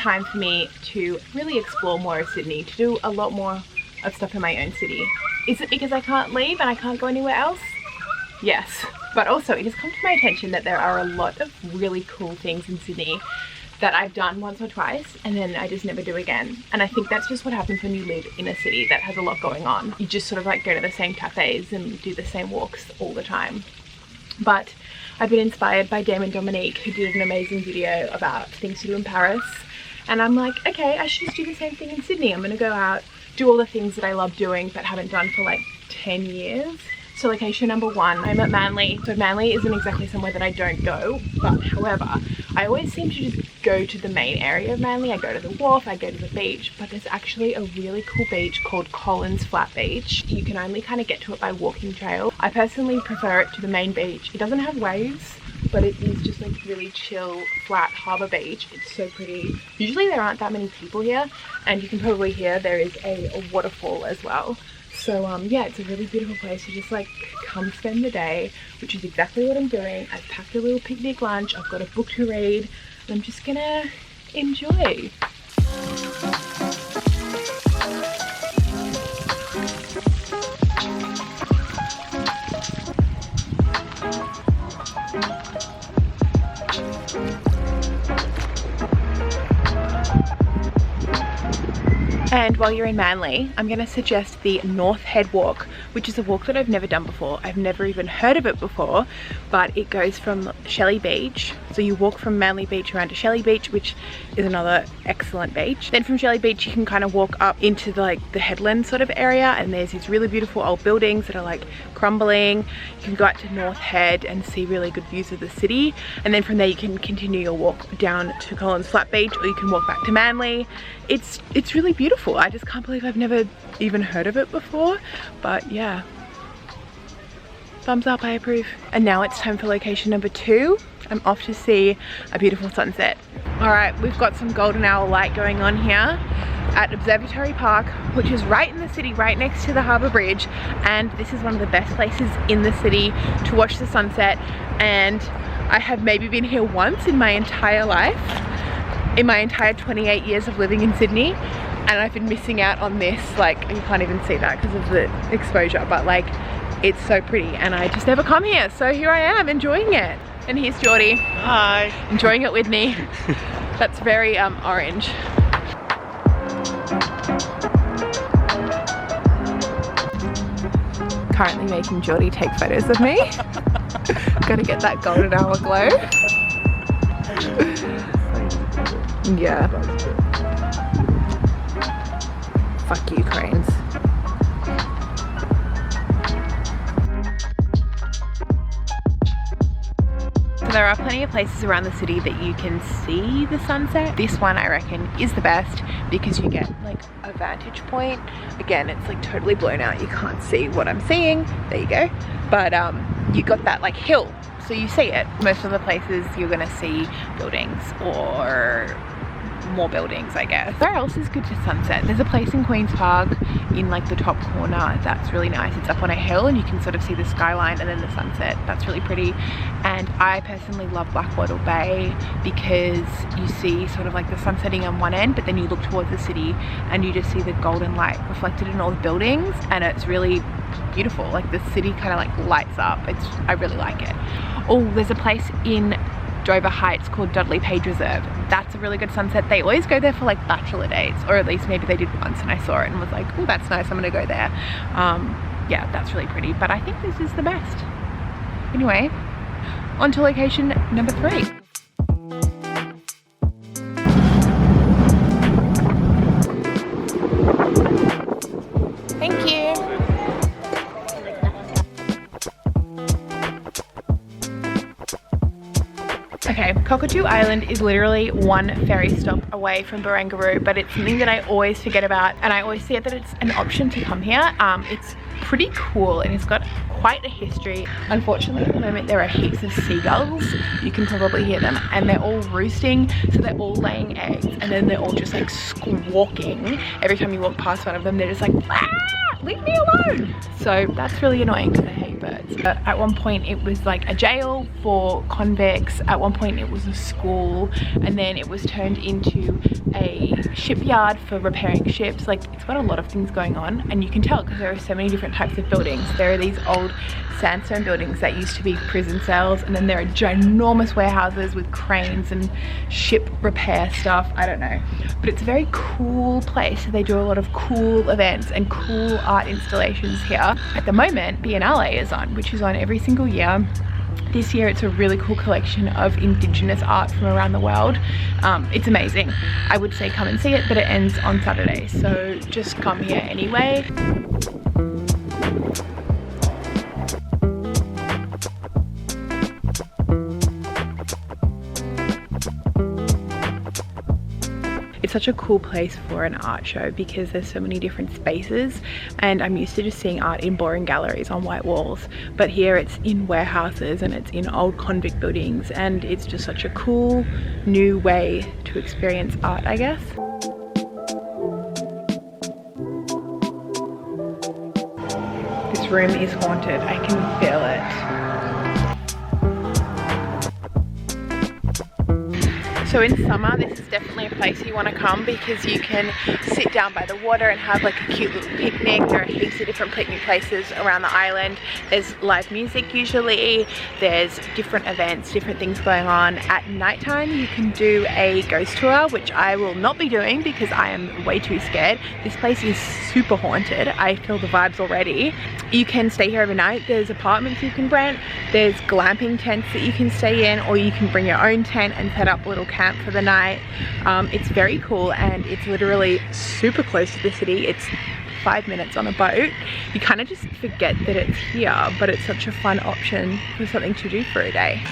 time for me to really explore more of Sydney, to do a lot more of stuff in my own city. Is it because I can't leave and I can't go anywhere else? Yes, but also it has come to my attention that there are a lot of really cool things in Sydney that I've done once or twice and then I just never do again. And I think that's just what happens when you live in a city that has a lot going on. You just sort of like go to the same cafes and do the same walks all the time. But I've been inspired by Dame and Dominique, who did an amazing video about things to do in Paris. And I'm like, okay, I should just do the same thing in Sydney. I'm gonna go out, do all the things that I love doing but haven't done for like 10 years. So location number 1, I'm at Manly. So Manly isn't exactly somewhere that I don't go, but however, I always seem to just go to the main area of Manly. I go to the wharf, I go to the beach, but there's actually a really cool beach called Collins Flat Beach. You can only kind of get to it by walking trail. I personally prefer it to the main beach. It doesn't have waves, but it is just like really chill, flat harbour beach. It's so pretty. Usually there aren't that many people here, and you can probably hear there is a waterfall as well. So yeah, it's a really beautiful place to just like come spend the day, which is exactly what I'm doing. I've packed a little picnic lunch, I've got a book to read, and I'm just gonna enjoy. And while you're in Manly, I'm going to suggest the North Head Walk, which is a walk that I've never done before. I've never even heard of it before, but it goes from Shelley Beach. So you walk from Manly Beach around to Shelley Beach, which is another excellent beach. Then from Shelley Beach, you can kind of walk up into the headland sort of area, and there's these really beautiful old buildings that are like crumbling. You can go out to North Head and see really good views of the city. And then from there, you can continue your walk down to Collins Flat Beach, or you can walk back to Manly. It's really beautiful. I just can't believe I've never even heard of it before, but yeah, thumbs up, I approve. And now it's time for location number 2. I'm off to see a beautiful sunset. All right, we've got some golden hour light going on here at Observatory Park, which is right in the city, right next to the Harbour Bridge, and this is one of the best places in the city to watch the sunset. And I have maybe been here once in my entire life, in my entire 28 years of living in Sydney, and I've been missing out on this. Like, you can't even see that because of the exposure, but like, it's so pretty and I just never come here, so here I am enjoying it. And here's Geordie. Hi. Enjoying it with me. That's very orange. Currently making Geordie take photos of me. Gotta get that golden hour glow. Yeah. Fuck you, cranes. So there are plenty of places around the city that you can see the sunset. This one, I reckon, is the best because you get like a vantage point. Again, it's like totally blown out. You can't see what I'm seeing. There you go. But you got that like hill, so you see it. Most of the places you're gonna see buildings or more buildings, I guess. Where else is good to sunset? There's a place in Queen's Park in like the top corner that's really nice. It's up on a hill and you can sort of see the skyline and then the sunset. That's really pretty. And I personally love Blackwattle Bay because you see sort of like the sun setting on one end, but then you look towards the city and you just see the golden light reflected in all the buildings, and it's really beautiful. Like the city kind of like lights up. I really like it. Oh, there's a place in Dover Heights called Dudley Page Reserve. That's a really good sunset. They always go there for like bachelor dates, or at least maybe they did once, and I saw it and was like, oh, that's nice, I'm gonna go there. Yeah, that's really pretty, but I think this is the best. Anyway, on to location number 3. Thank you. Okay, Cockatoo Island is literally one ferry stop away from Barangaroo, but it's something that I always forget about, and I always see that it's an option to come here. It's pretty cool and it's got quite a history. Unfortunately, at the moment there are heaps of seagulls. You can probably hear them, and they're all roosting, so they're all laying eggs, and then they're all just like squawking. Every time you walk past one of them, they're just like, ah, leave me alone. So that's really annoying because I hate birds. But at one point it was like a jail for convicts, at one point it was a school, and then it was turned into a shipyard for repairing ships. Like, it's got a lot of things going on, and you can tell because there are so many different types of buildings. There are these old sandstone buildings that used to be prison cells, and then there are ginormous warehouses with cranes and ship repair stuff. I don't know, but it's a very cool place. They do a lot of cool events and cool art installations here. At the moment, Biennale is on, which is on every single year. This year it's a really cool collection of indigenous art from around the world. It's amazing. I would say come and see it, but it ends on Saturday, so just come here anyway. It's such a cool place for an art show because there's so many different spaces, and I'm used to just seeing art in boring galleries on white walls, but here it's in warehouses and it's in old convict buildings, and it's just such a cool new way to experience art, I guess. This room is haunted. I can feel it. So in summer, this is definitely a place you want to come because you can sit down by the water and have like a cute little picnic. There are heaps of different picnic places around the island. There's live music usually, there's different events, different things going on. At nighttime, you can do a ghost tour, which I will not be doing because I am way too scared. This place is super haunted. I feel the vibes already. You can stay here overnight. There's apartments you can rent. There's glamping tents that you can stay in, or you can bring your own tent and set up a little camp for the night. It's very cool, and it's literally super close to the city. It's 5 minutes on a boat. You kind of just forget that it's here, but it's such a fun option for something to do for a day.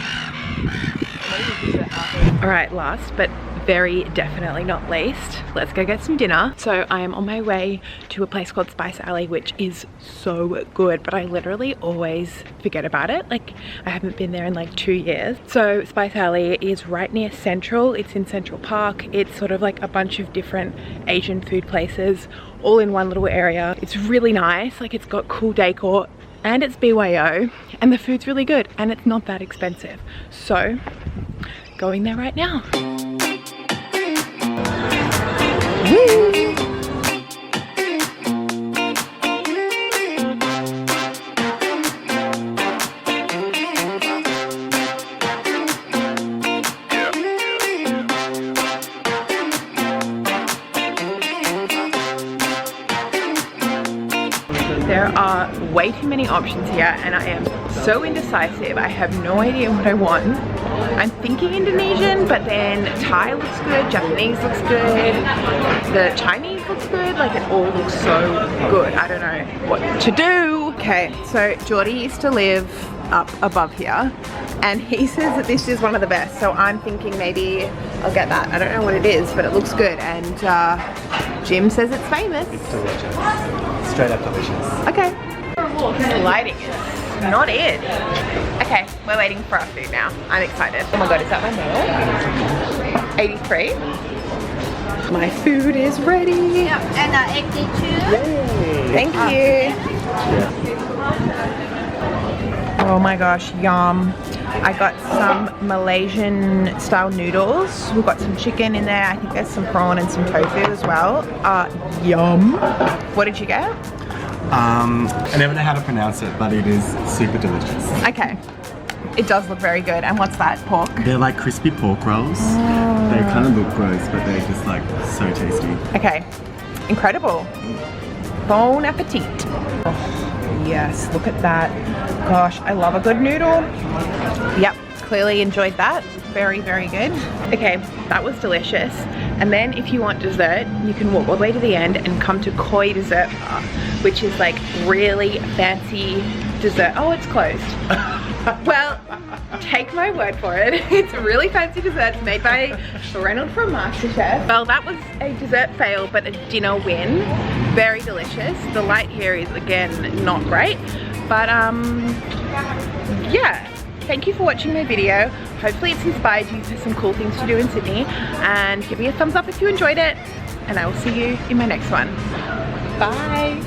Alright, last but very definitely not least, let's go get some dinner. So I am on my way to a place called Spice Alley, which is so good, but I literally always forget about it. Like, I haven't been there in like 2 years. So Spice Alley is right near Central. It's in Central Park. It's sort of like a bunch of different Asian food places all in one little area. It's really nice. Like, it's got cool decor, and it's BYO, and the food's really good, and it's not that expensive. So going there right now. Woo! There are way too many options here, and I am so indecisive. I have no idea what I want. I'm thinking Indonesian, but then Thai looks good, Japanese looks good, the Chinese looks good. Like, it all looks so good. I don't know what to do. Okay, so Geordie used to live up above here, and he says that this is one of the best, so I'm thinking maybe I'll get that. I don't know what it is, but it looks good, and Jim says it's famous. It's delicious. Straight up delicious. Okay. The lighting is not it. Okay, we're waiting for our food now. I'm excited. Oh my god, is that my meal? 83. My food is ready. Yep, and 82. Yay. Thank you. Oh my gosh, yum. I got some Malaysian style noodles. We've got some chicken in there. I think there's some prawn and some tofu as well. Yum. What did you get? I never know how to pronounce it, but it is super delicious. Okay. It does look very good. And what's that? Pork? They're like crispy pork rolls. Oh. They kind of look gross, but they're just like so tasty. Okay. Incredible. Bon appetit. Oh, yes, look at that. Gosh, I love a good noodle. Yep, clearly enjoyed that. Very, very good. Okay, that was delicious. And then if you want dessert, you can walk all the way to the end and come to Koi Dessert Bar, which is like really fancy dessert. Oh, it's closed. Well, take my word for it. It's really fancy desserts made by Reynolds from MasterChef. Well, that was a dessert fail, but a dinner win. Very delicious. The light here is, again, not great. But, yeah. Thank you for watching my video. Hopefully it's inspired you for some cool things to do in Sydney. And give me a thumbs up if you enjoyed it. And I will see you in my next one. Bye.